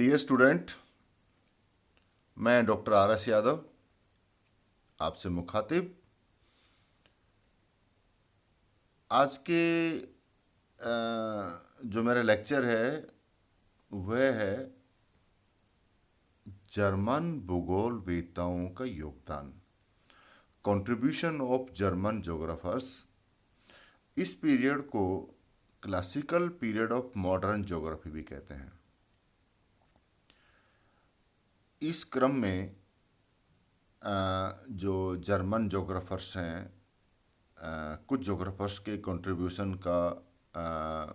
Dear student, मैं doctor R S Yadav आपसे मुखातिब। आज के जो मेरा लेक्चर है वह है जर्मन भूगोलवेत्ताओं का योगदान, कंट्रीब्यूशन ऑफ जर्मन जोग्राफर्स। इस पीरियड को classical period of modern geography भी कहते हैं। इस क्रम में जो जर्मन जोग्राफर्स हैं, कुछ जोग्राफर्स के कंट्रीब्यूशन का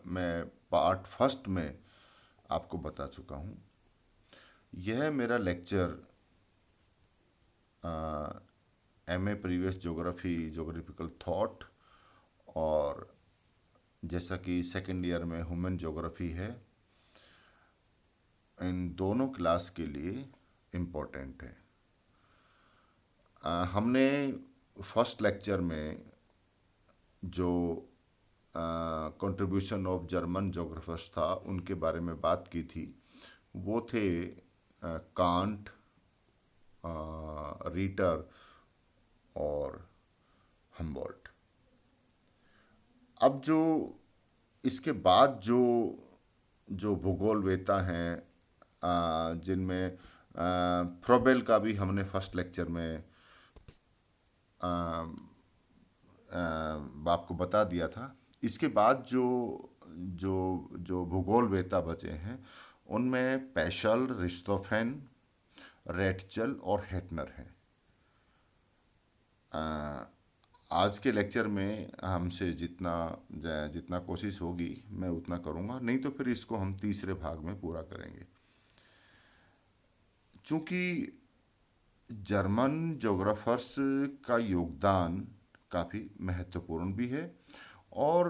मैं पार्ट फर्स्ट में आपको बता चुका हूँ। यह मेरा lecture MA previous geography geographical thought और जैसा कि सेकेंड ईयर में ह्यूमन ज्योग्राफी है, इन दोनों क्लास के लिए इम्पोर्टेंट है। हमने फर्स्ट लेक्चर में जो कंट्रीब्यूशन ऑफ जर्मन जोग्राफर्स था उनके बारे में बात की थी। वो थे कांट, रीटर और हम्बोल्ट। अब जो इसके बाद जो जो भूगोलवेत्ता हैं, जिनमें फ्रोबेल का भी हमने फर्स्ट लेक्चर में आपको बता दिया था। इसके बाद जो जो जो भूगोलवेत्ता बचे हैं उनमें पेशल, रिश्तोफेन, रेटचल और हेटनर हैं। आज के लेक्चर में हमसे जितना जितना कोशिश होगी मैं उतना करूँगा, नहीं तो फिर इसको हम तीसरे भाग में पूरा करेंगे। चूँकि जर्मन जोग्राफर्स का योगदान काफ़ी महत्वपूर्ण भी है और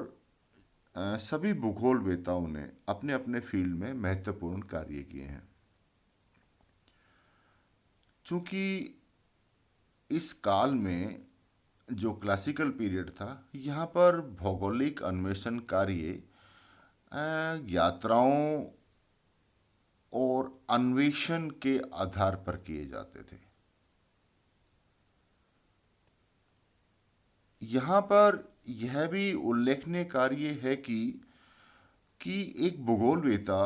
सभी भूगोलवेत्ताओं ने अपने अपने फील्ड में महत्वपूर्ण कार्य किए हैं। चूँकि इस काल में जो क्लासिकल पीरियड था, यहाँ पर भौगोलिक अन्वेषण कार्य यात्राओं और अन्वेषण के आधार पर किए जाते थे। यहाँ पर यह भी उल्लेखनीय कार्य है कि एक भूगोलवेत्ता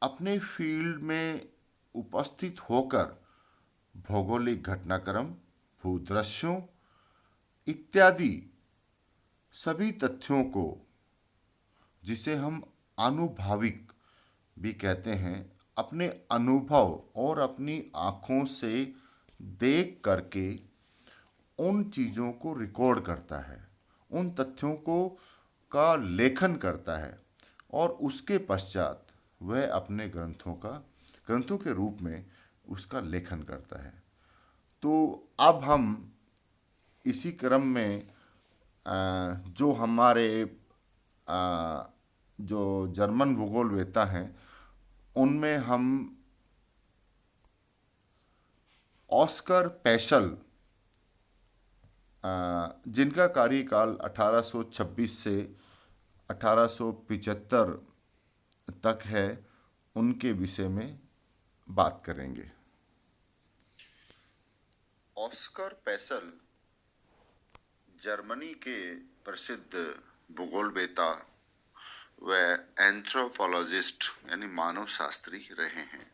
अपने फील्ड में उपस्थित होकर भौगोलिक घटनाक्रम, भूदृश्यों इत्यादि सभी तथ्यों को, जिसे हम आनुभविक भी कहते हैं, अपने अनुभव और अपनी आँखों से देख करके उन चीज़ों को रिकॉर्ड करता है, उन तथ्यों को का लेखन करता है और उसके पश्चात वह अपने ग्रंथों के रूप में उसका लेखन करता है। तो अब हम इसी क्रम में जो हमारे जो जर्मन भूगोलवेत्ता हैं उनमें हम ऑस्कर पेशल, जिनका कार्यकाल 1826 से 1875 तक है, उनके विषय में बात करेंगे। ऑस्कर पेशल जर्मनी के प्रसिद्ध भूगोलवेत्ता व एंथ्रोपोलॉजिस्ट यानी मानव शास्त्री रहे हैं।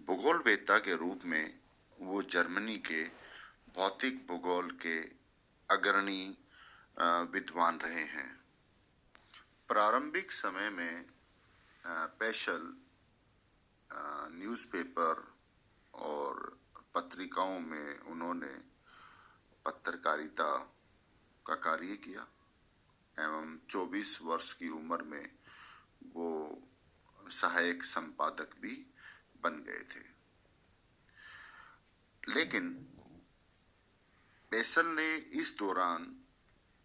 भूगोलवेत्ता के रूप में वो जर्मनी के भौतिक भूगोल के अग्रणी विद्वान रहे हैं। प्रारंभिक समय में पेशल न्यूज़पेपर और पत्रिकाओं में उन्होंने पत्रकारिता का कार्य किया एवं 24 वर्ष की उम्र में वो सहायक संपादक भी बन गए थे। लेकिन पेशल ने इस दौरान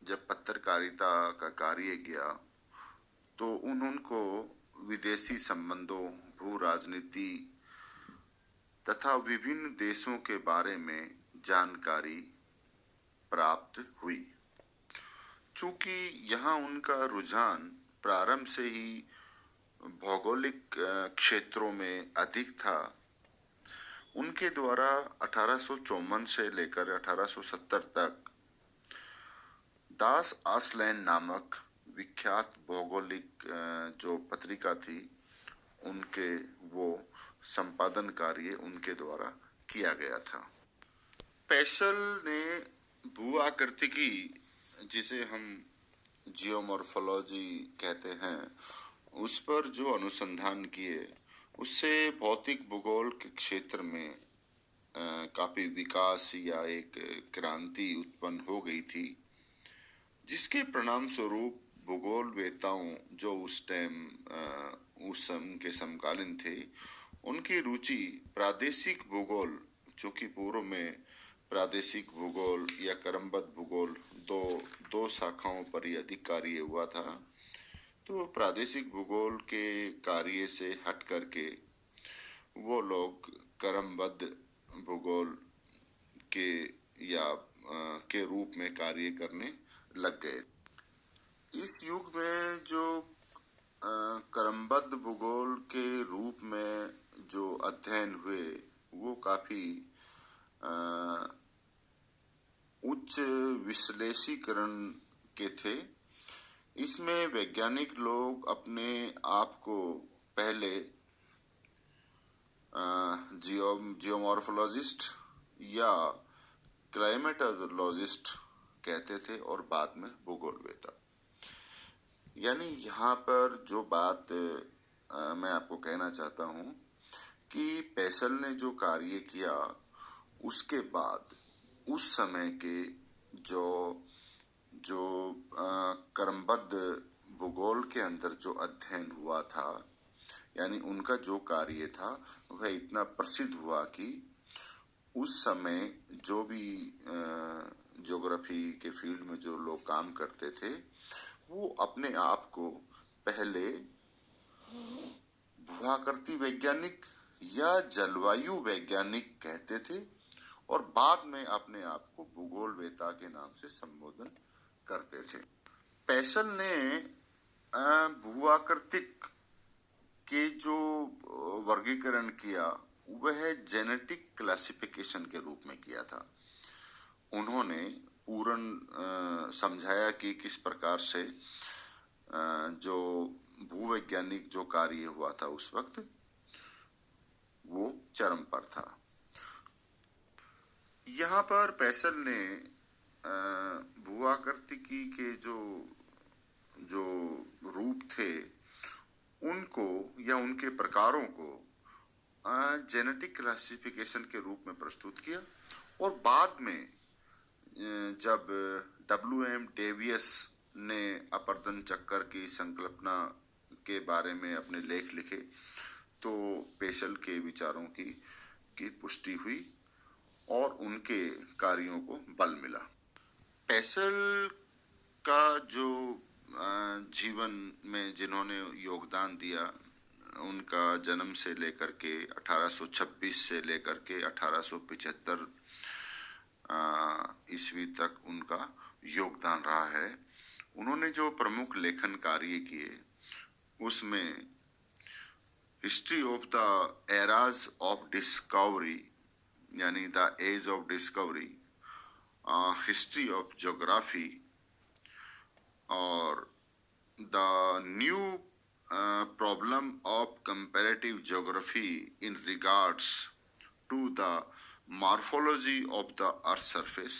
जब पत्रकारिता का कार्य किया तो उनको विदेशी संबंधों, भू राजनीति तथा विभिन्न देशों के बारे में जानकारी प्राप्त हुई। चूँकि यहाँ उनका रुझान प्रारंभ से ही भौगोलिक क्षेत्रों में अधिक था, उनके द्वारा 1854 से लेकर 1870 तक दास आसलैंड नामक विख्यात भौगोलिक जो पत्रिका थी, उनके वो संपादन कार्य उनके द्वारा किया गया था। पेशल ने भू आकृतिकी, जिसे हम जियोमॉर्फोलॉजी कहते हैं, उस पर जो अनुसंधान किए, उससे भौतिक भूगोल के क्षेत्र में काफी विकास या एक क्रांति उत्पन्न हो गई थी, जिसके परिणाम स्वरूप भूगोलवेताओं जो उस समय के समकालीन थे, उनकी रुचि प्रादेशिक भूगोल, जो कि पूर्व में प्रादेशिक भूगोल या क्रमबद्ध भूगोल दो दो शाखाओं पर ही अधिक कार्य हुआ था, तो प्रादेशिक भूगोल के कार्य से हट करके वो लोग क्रमबद्ध भूगोल के के रूप में कार्य करने लग गए। इस युग में जो क्रमबद्ध भूगोल के रूप में जो अध्ययन हुए, वो काफी उच्च विश्लेषीकरण के थे। इसमें वैज्ञानिक लोग अपने आप को पहले जियोमॉर्फोलॉजिस्ट या क्लाइमेटोलॉजिस्ट कहते थे और बाद में भूगोलवेता। यानी यहाँ पर जो बात मैं आपको कहना चाहता हूँ कि पेशल ने जो कार्य किया, उसके बाद उस समय के जो जो क्रमबद्ध भूगोल के अंदर जो अध्ययन हुआ था, यानी उनका जो कार्य था, वह इतना प्रसिद्ध हुआ कि उस समय जो भी ज्योग्राफी के फील्ड में जो लोग काम करते थे, वो अपने आप को पहले भूआकृति वैज्ञानिक या जलवायु वैज्ञानिक कहते थे और बाद में अपने आप को भूगोलवेता के नाम से संबोधन करते थे। पेशल ने भूआकृतिक के जो वर्गीकरण किया, वह जेनेटिक क्लासिफिकेशन के रूप में किया था। उन्होंने पूर्ण समझाया कि किस प्रकार से जो भूवैज्ञानिक जो कार्य हुआ था उस वक्त, वो चरम पर था। यहाँ पर पेशल ने भूआकृतिकी के जो रूप थे, उनको या उनके प्रकारों को जेनेटिक क्लासिफिकेशन के रूप में प्रस्तुत किया और बाद में जब W.M. डेवियस ने अपर्दन चक्कर की संकल्पना के बारे में अपने लेख लिखे, तो पेशल के विचारों की पुष्टि हुई और उनके कार्यों को बल मिला। पेशल का जो जीवन में जिन्होंने योगदान दिया, उनका जन्म से लेकर के 1826 से लेकर के 1875 ईस्वी तक उनका योगदान रहा है। उन्होंने जो प्रमुख लेखन कार्य किए, उसमें history of the eras of discovery, यानी the age of discovery, history of geography और the new problem of comparative geography in regards to the morphology of the earth surface.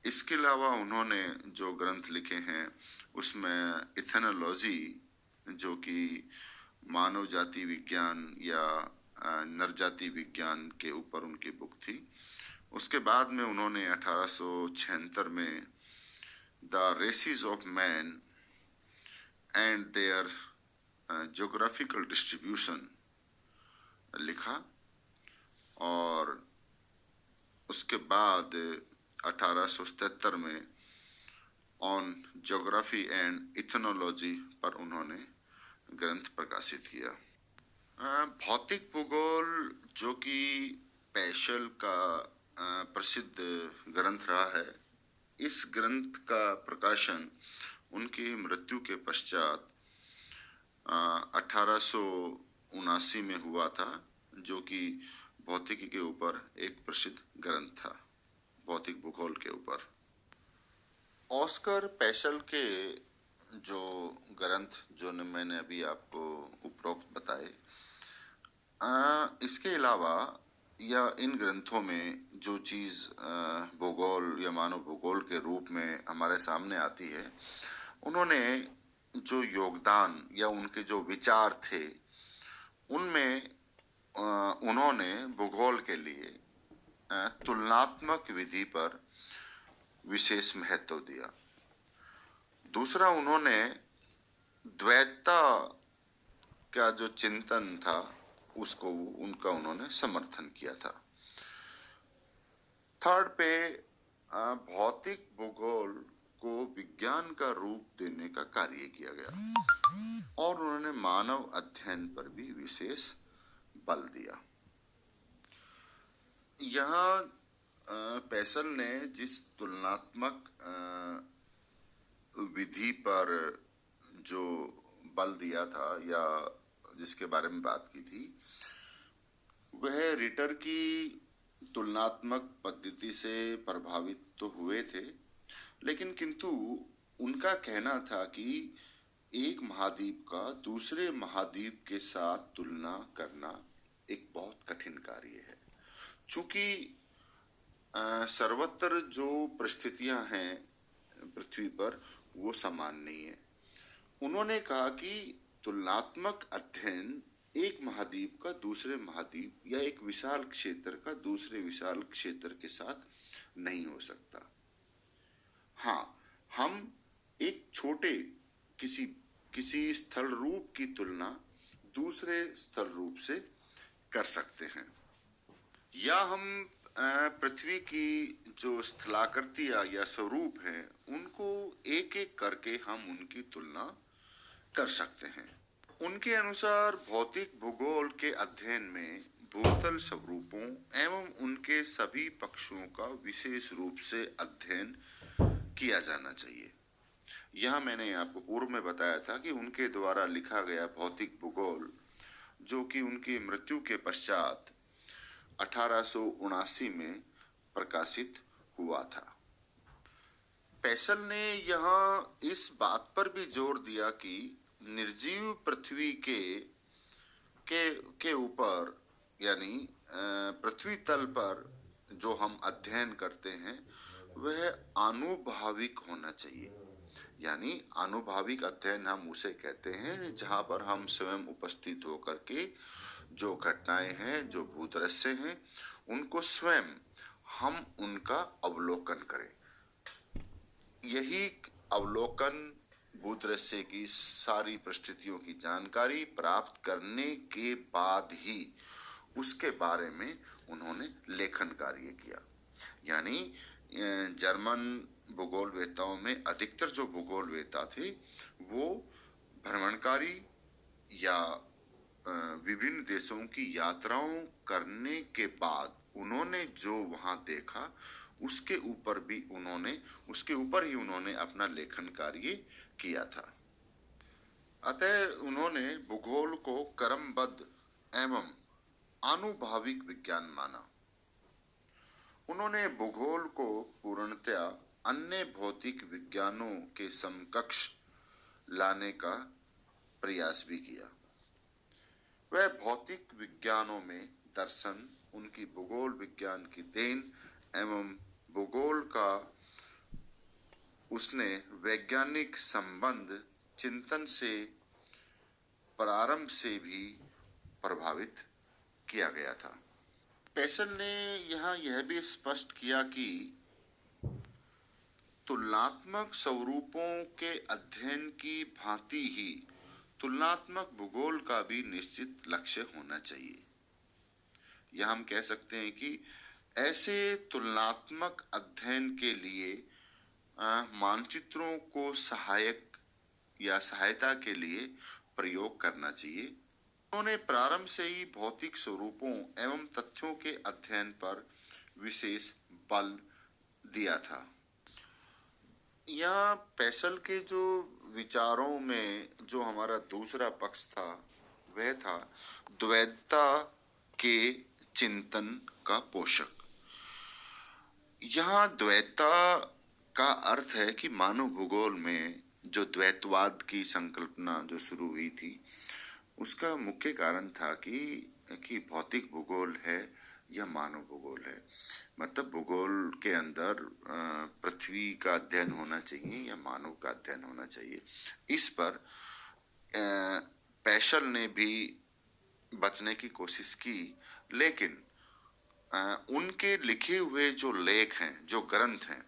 इसके अलावा उन्होंने जो ग्रंथ लिखे हैं, उसमें इथेनोलॉजी, जो कि मानव जाति विज्ञान या नरजाति विज्ञान के ऊपर उनकी बुक थी। उसके बाद में उन्होंने 1876 में the races of man and their geographical distribution लिखा और उसके बाद 1877 में ऑन ज्योग्राफी एंड इथेनोलॉजी पर उन्होंने ग्रंथ प्रकाशित किया। भौतिक भूगोल, जो कि पेशल का प्रसिद्ध ग्रंथ रहा है, इस ग्रंथ का प्रकाशन उनकी मृत्यु के पश्चात 1879 में हुआ था, जो कि भौतिकी के ऊपर एक प्रसिद्ध ग्रंथ था, भौतिक भूगोल के ऊपर। ऑस्कर पेशल के जो ग्रंथ जो मैंने अभी आपको उपरोक्त बताए, इसके अलावा या इन ग्रंथों में जो चीज़ भूगोल या मानव भूगोल के रूप में हमारे सामने आती है, उन्होंने जो योगदान या उनके जो विचार थे, उनमें उन्होंने भूगोल के लिए तुलनात्मक विधि पर विशेष महत्व दिया। दूसरा, उन्होंने द्वैतता का जो चिंतन था उसको उन्होंने समर्थन किया था। थर्ड पे भौतिक भूगोल को विज्ञान का रूप देने का कार्य किया गया और उन्होंने मानव अध्ययन पर भी विशेष बल दिया। यहाँ पेशल ने जिस तुलनात्मक विधि पर जो बल दिया था या जिसके बारे में बात की थी, वह रिटर की तुलनात्मक पद्धति से प्रभावित तो हुए थे, लेकिन किंतु उनका कहना था कि एक महाद्वीप का दूसरे महाद्वीप के साथ तुलना करना एक बहुत कठिन कार्य है, चूंकि सर्वत्र जो परिस्थितियां हैं पृथ्वी पर वो समान नहीं है। उन्होंने कहा कि तुलनात्मक अध्ययन एक महाद्वीप का दूसरे महाद्वीप या एक विशाल क्षेत्र का दूसरे विशाल क्षेत्र के साथ नहीं हो सकता। हाँ, हम एक छोटे किसी स्थल रूप की तुलना दूसरे स्थल रूप से कर सकते हैं, या हम पृथ्वी की जो स्थलाकृतियां या स्वरूप हैं उनको एक एक करके हम उनकी तुलना कर सकते हैं। उनके अनुसार भौतिक भूगोल के अध्ययन में भूतल स्वरूपों एवं उनके सभी पक्षों का विशेष रूप से अध्ययन किया जाना चाहिए। यह मैंने आपको पूर्व में बताया था कि उनके द्वारा लिखा गया भौतिक भूगोल, जो कि उनकी मृत्यु के पश्चात 1879 में प्रकाशित हुआ था। पेशल ने यहाँ इस बात पर भी जोर दिया कि निर्जीव पृथ्वी के ऊपर यानी पृथ्वी तल पर जो हम अध्ययन करते हैं वह आनुभाविक होना चाहिए। यानी आनुभाविक अध्ययन हम उसे कहते हैं जहाँ पर हम स्वयं उपस्थित होकर के जो घटनाएं हैं, जो भूदृश्य हैं, उनको स्वयं हम उनका अवलोकन करें। यही अवलोकन भूदृश्य की सारी परिस्थितियों की जानकारी प्राप्त करने के बाद ही उसके बारे में उन्होंने लेखन कार्य किया। यानी जर्मन भूगोलवेताओं में अधिकतर जो भूगोलवेता थे वो भ्रमणकारी या विभिन्न देशों की यात्राओं करने के बाद उन्होंने जो वहां देखा उसके ऊपर ही उन्होंने अपना लेखन कार्य किया था। अतः उन्होंने भूगोल को क्रमबद्ध एवं आनुभाविक विज्ञान माना। उन्होंने भूगोल को पूर्णतया अन्य भौतिक विज्ञानों के समकक्ष लाने का प्रयास भी किया। वह भौतिक विज्ञानों में दर्शन, उनकी भूगोल विज्ञान की देन एवं भूगोल का उसने वैज्ञानिक संबंध चिंतन से प्रारंभ से भी प्रभावित किया गया था। पेशल ने यहाँ यह भी स्पष्ट किया कि तुलनात्मक स्वरूपों के अध्ययन की भांति ही तुलनात्मक भूगोल का भी निश्चित लक्ष्य होना चाहिए। यह हम कह सकते हैं कि ऐसे तुलनात्मक अध्ययन के लिए मानचित्रों को सहायक या सहायता के लिए प्रयोग करना चाहिए। उन्होंने प्रारंभ से ही भौतिक स्वरूपों एवं तथ्यों के अध्ययन पर विशेष बल दिया था। यहाँ पेशल के जो विचारों में जो हमारा दूसरा पक्ष था वह था द्वैतता के चिंतन का पोषक। यहाँ द्वैतता का अर्थ है कि मानव भूगोल में जो द्वैतवाद की संकल्पना जो शुरू हुई थी उसका मुख्य कारण था कि भौतिक भूगोल है या मानव भूगोल है। मतलब भूगोल के अंदर पृथ्वी का अध्ययन होना चाहिए या मानव का अध्ययन होना चाहिए। इस पर पेशल ने भी बचने की कोशिश की, लेकिन उनके लिखे हुए जो लेख हैं, जो ग्रंथ हैं,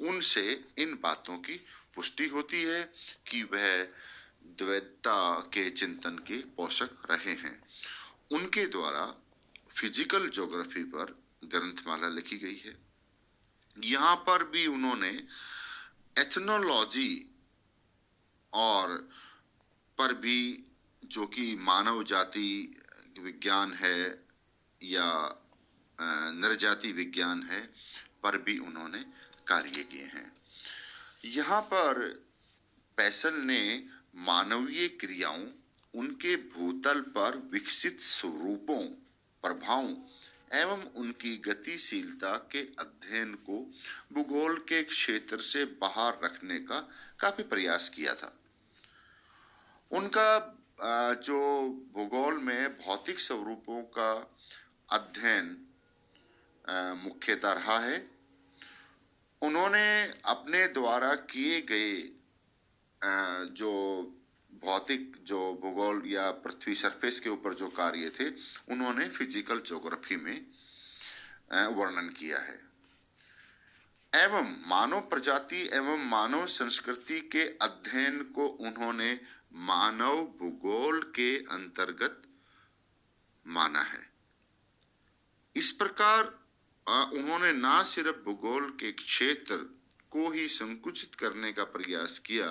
उनसे इन बातों की पुष्टि होती है कि वह द्वैतता के चिंतन के पोषक रहे हैं। उनके द्वारा फिजिकल ज्योग्राफी पर ग्रंथमाला लिखी गई है। यहाँ पर भी उन्होंने एथनोलॉजी और पर भी, जो कि मानव जाति विज्ञान है या नरजाति विज्ञान है, पर भी उन्होंने कार्य किए हैं। यहाँ पर पेशल ने मानवीय क्रियाओं, उनके भूतल पर विकसित स्वरूपों, प्रभावों एवं उनकी गतिशीलता के अध्ययन को भूगोल के क्षेत्र से बाहर रखने का काफी प्रयास किया था। उनका जो भूगोल में भौतिक स्वरूपों का अध्ययन मुख्यतः रहा है। उन्होंने अपने द्वारा किए गए जो भौतिक जो भूगोल या पृथ्वी सरफेस के ऊपर जो कार्य थे, उन्होंने फिजिकल ज्योग्राफी में वर्णन किया है। एवं मानव प्रजाति एवं मानव संस्कृति के अध्ययन को उन्होंने मानव भूगोल के अंतर्गत माना है। इस प्रकार उन्होंने न सिर्फ भूगोल के क्षेत्र को ही संकुचित करने का प्रयास किया,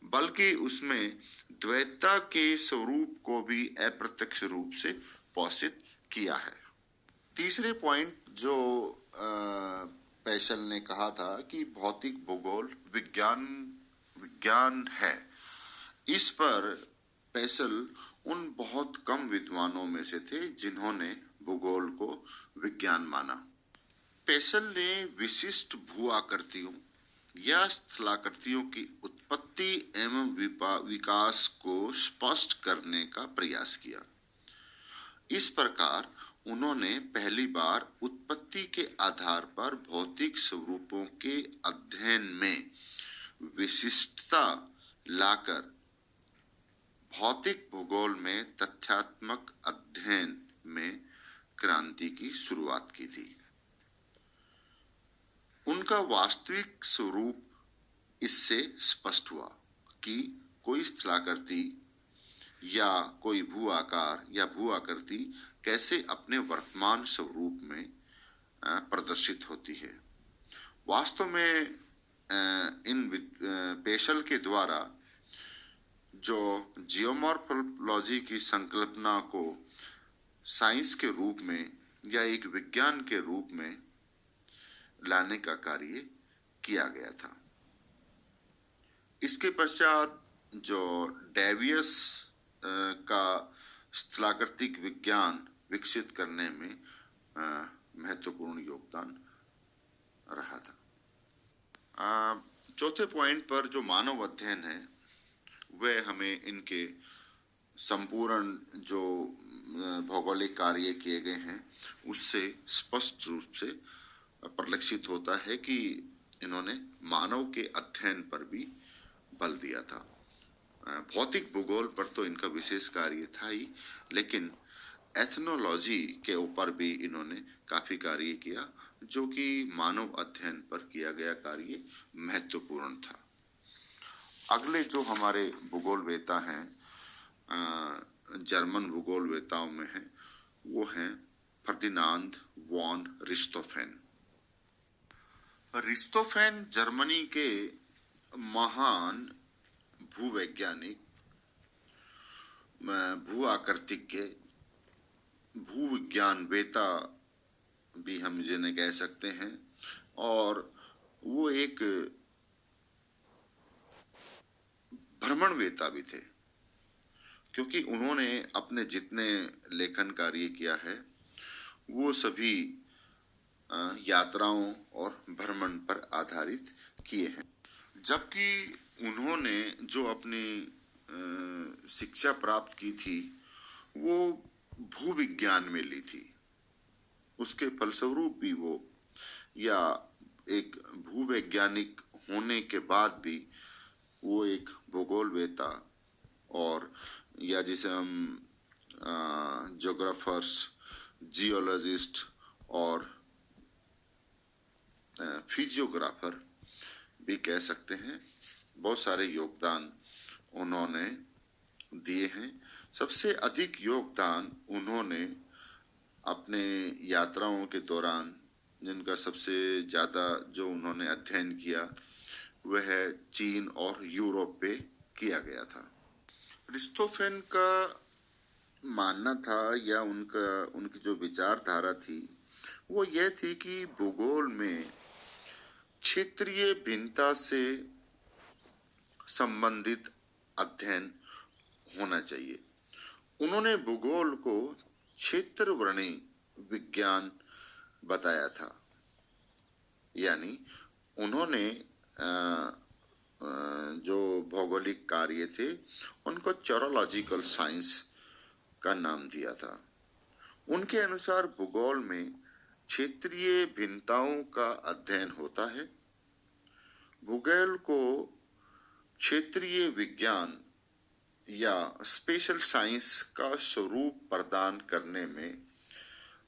बल्कि उसमें द्वैतता के स्वरूप को भी अप्रत्यक्ष रूप से पोषित किया है। तीसरे पॉइंट जो पेशल ने कहा था कि भौतिक भूगोल विज्ञान है, इस पर पेशल उन बहुत कम विद्वानों में से थे जिन्होंने भूगोल को विज्ञान माना। पेशल ने विशिष्ट भू आकृतियों या स्थलाकृतियों की उत्पत्ति एवं विकास को स्पष्ट करने का प्रयास किया। इस प्रकार उन्होंने पहली बार उत्पत्ति के आधार पर भौतिक स्वरूपों के अध्ययन में विशिष्टता लाकर भौतिक भूगोल में तथ्यात्मक अध्ययन में क्रांति की शुरुआत की थी। उनका वास्तविक स्वरूप इससे स्पष्ट हुआ कि कोई स्थलाकृति या कोई भू आकार या भू आकृति कैसे अपने वर्तमान स्वरूप में प्रदर्शित होती है। वास्तव में इन पेशल के द्वारा जो जियोमॉर्फोलॉजी की संकल्पना को साइंस के रूप में या एक विज्ञान के रूप में लाने का कार्य किया गया था। इसके पश्चात जो डेवियस का स्थलाकृतिक विज्ञान विकसित करने में महत्वपूर्ण योगदान रहा था। चौथे पॉइंट पर जो मानव अध्ययन है वह हमें इनके संपूर्ण जो भौगोलिक कार्य किए गए हैं उससे स्पष्ट रूप से परिलक्षित होता है कि इन्होंने मानव के अध्ययन पर भी बल दिया था। भौतिक भूगोल पर तो इनका विशेष कार्य था ही, लेकिन एथनोलॉजी के ऊपर भी इन्होंने काफी कार्य किया, जो कि मानव अध्ययन पर किया गया कार्य महत्वपूर्ण था। अगले जो हमारे भूगोलवेता हैं, जर्मन भूगोलवेताओं में हैं, वो हैं फर्डिनांड वॉन रिश्तोफेन। रिश्तोफेन जर्मनी के महान भूवैज्ञानिक, भू आकृतिज्ञ, भूविज्ञानवेता भी हम जिन्हें कह सकते हैं, और वो एक भ्रमणवेता भी थे, क्योंकि उन्होंने अपने जितने लेखन कार्य किया है वो सभी यात्राओं और भ्रमण पर आधारित किए हैं। जबकि उन्होंने जो अपनी शिक्षा प्राप्त की थी वो भूविज्ञान में ली थी, उसके फलस्वरूप भी वो, या एक भूवैज्ञानिक होने के बाद भी वो एक भूगोलवेता, और या जिसे हम ज्योग्राफर्स, जियोलॉजिस्ट और फिजियोग्राफर भी कह सकते हैं, बहुत सारे योगदान उन्होंने दिए हैं। सबसे अधिक योगदान उन्होंने अपने यात्राओं के दौरान, जिनका सबसे ज़्यादा जो उन्होंने अध्ययन किया वह चीन और यूरोप पे किया गया था। अरिस्टोफेन का मानना था, या उनकी जो विचारधारा थी वो यह थी कि भूगोल में क्षेत्रीय भिन्नता से संबंधित अध्ययन होना चाहिए। उन्होंने भूगोल को क्षेत्रवर्णी विज्ञान बताया था, यानी उन्होंने जो भौगोलिक कार्य थे उनको चोरोलॉजिकल साइंस का नाम दिया था। उनके अनुसार भूगोल में क्षेत्रीय भिन्नताओं का अध्ययन होता है। भूगोल को क्षेत्रीय विज्ञान या स्पेशल साइंस का स्वरूप प्रदान करने में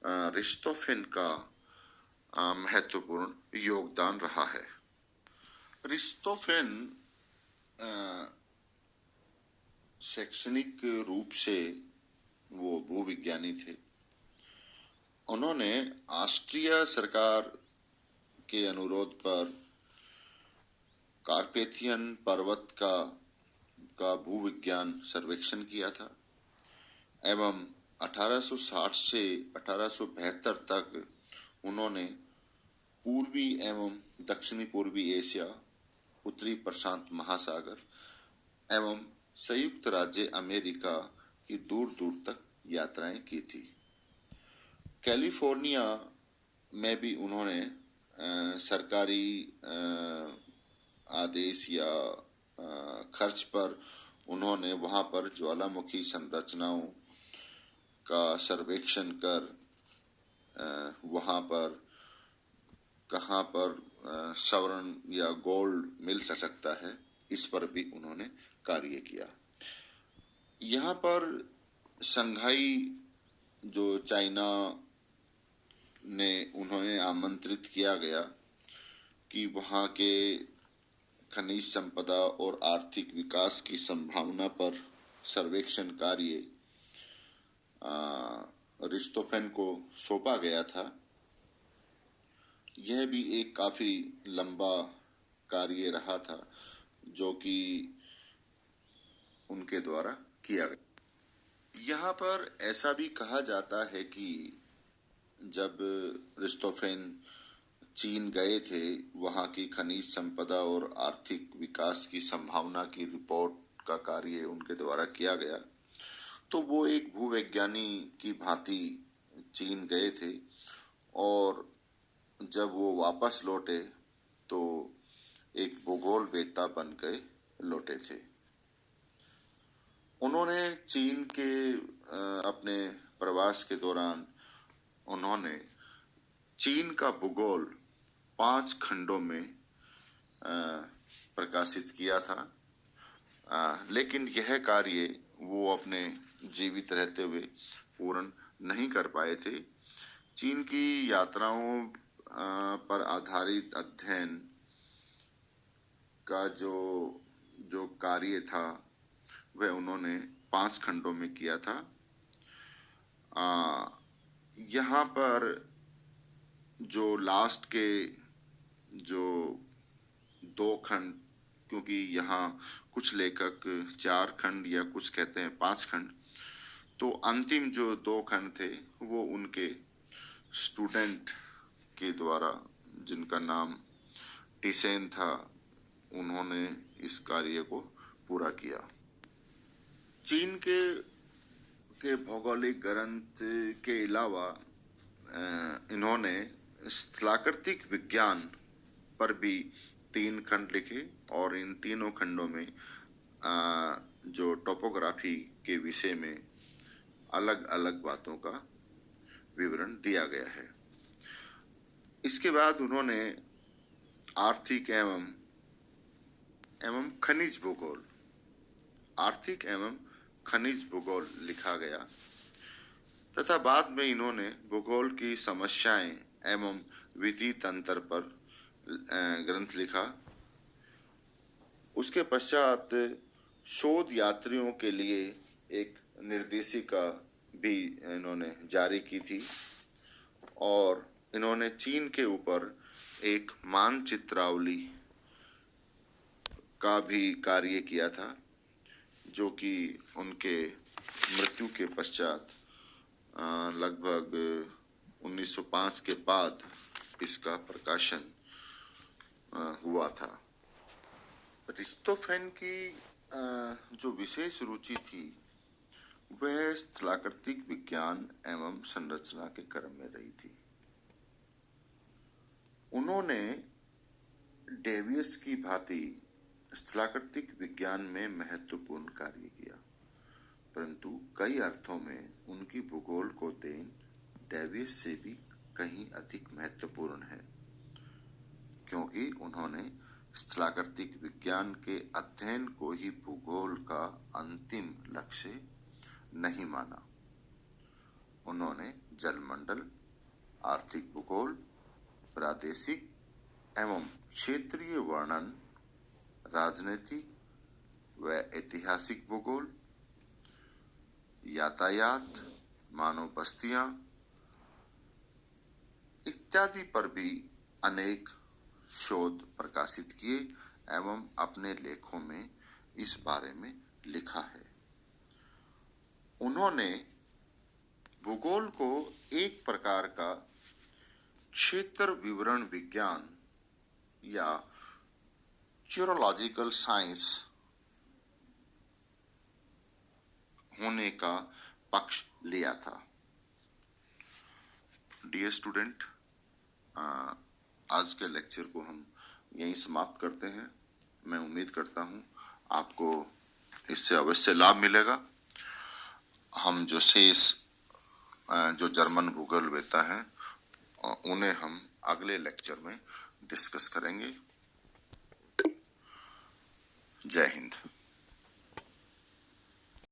अरिस्टोफेन का महत्वपूर्ण योगदान रहा है। अरिस्टोफेन शैक्षणिक रूप से वो भूविज्ञानी थे। उन्होंने ऑस्ट्रिया सरकार के अनुरोध पर कार्पेथियन पर्वत का भूविज्ञान सर्वेक्षण किया था एवं 1860 से 1872 तक उन्होंने पूर्वी एवं दक्षिणी पूर्वी एशिया, उत्तरी प्रशांत महासागर एवं संयुक्त राज्य अमेरिका की दूर दूर तक यात्राएं की थी। कैलिफोर्निया में भी उन्होंने सरकारी आदेश या खर्च पर उन्होंने वहां पर ज्वालामुखी संरचनाओं का सर्वेक्षण कर वहां पर कहाँ पर स्वर्ण या गोल्ड मिल सकता है इस पर भी उन्होंने कार्य किया। यहाँ पर शंघाई जो चाइना ने उन्होंने आमंत्रित किया गया कि वहाँ के खनिज संपदा और आर्थिक विकास की संभावना पर सर्वेक्षण कार्य अरिस्टोफेन को सौंपा गया था। यह भी एक काफी लंबा कार्य रहा था जो कि उनके द्वारा किया गया। यहाँ पर ऐसा भी कहा जाता है कि जब अरिस्टोफेन चीन गए थे, वहाँ की खनिज संपदा और आर्थिक विकास की संभावना की रिपोर्ट का कार्य उनके द्वारा किया गया, तो वो एक भूवैज्ञानी की भांति चीन गए थे और जब वो वापस लौटे तो एक भूगोलवेत्ता बन के लौटे थे। उन्होंने चीन के अपने प्रवास के दौरान उन्होंने चीन का भूगोल 5 खंडों में प्रकाशित किया था, लेकिन यह कार्य वो अपने जीवित रहते हुए पूर्ण नहीं कर पाए थे। चीन की यात्राओं पर आधारित अध्ययन का जो कार्य था वह उन्होंने 5 खंडों में किया था। यहाँ पर जो लास्ट के जो 2 खंड, क्योंकि यहाँ कुछ लेखक 4 खंड या कुछ कहते हैं 5 खंड, तो अंतिम जो 2 खंड थे वो उनके स्टूडेंट के द्वारा, जिनका नाम टिसेन था, उन्होंने इस कार्य को पूरा किया। चीन के भौगोलिक ग्रंथ के अलावा इन्होंने स्थलाकृतिक विज्ञान पर भी 3 खंड लिखे और इन तीनों खंडों में जो टोपोग्राफी के विषय में अलग अलग बातों का विवरण दिया गया है। इसके बाद उन्होंने आर्थिक एवं खनिज भूगोल, आर्थिक एवं खनिज भूगोल लिखा गया तथा बाद में इन्होंने भूगोल की समस्याएं एवं विधि तंत्र पर ग्रंथ लिखा। उसके पश्चात शोध यात्रियों के लिए एक निर्देशिका भी इन्होंने जारी की थी और इन्होंने चीन के ऊपर एक मानचित्रावली का भी कार्य किया था, जो कि उनके मृत्यु के पश्चात लगभग 1905 के बाद इसका प्रकाशन हुआ था। अरिस्टोफेन की जो विशेष रुचि थी वह स्थलाकृतिक विज्ञान एवं संरचना के क्रम में रही थी। उन्होंने डेवियस की भांति स्थलाकृतिक विज्ञान में महत्वपूर्ण कार्य किया, परंतु कई अर्थों में उनकी भूगोल को देन डेवियस से भी कहीं अधिक महत्वपूर्ण है, क्योंकि उन्होंने स्थलाकृतिक विज्ञान के अध्ययन को ही भूगोल का अंतिम लक्ष्य नहीं माना। उन्होंने जलमंडल, आर्थिक भूगोल, प्रादेशिक एवं क्षेत्रीय वर्णन, राजनीतिक व ऐतिहासिक भूगोल, यातायात, मानव बस्तियां इत्यादि पर भी अनेक शोध प्रकाशित किए एवं अपने लेखों में इस बारे में लिखा है। उन्होंने भूगोल को एक प्रकार का क्षेत्र विवरण विज्ञान या ज्यूरोलॉजिकल साइंस होने का पक्ष लिया था। डियर स्टूडेंट, आज के लेक्चर को हम यहीं समाप्त करते हैं। मैं उम्मीद करता हूं आपको इससे अवश्य लाभ मिलेगा। हम जो शेष जो जर्मन भूगोलवेत्ता हैं उन्हें हम अगले लेक्चर में डिस्कस करेंगे। जय हिंद।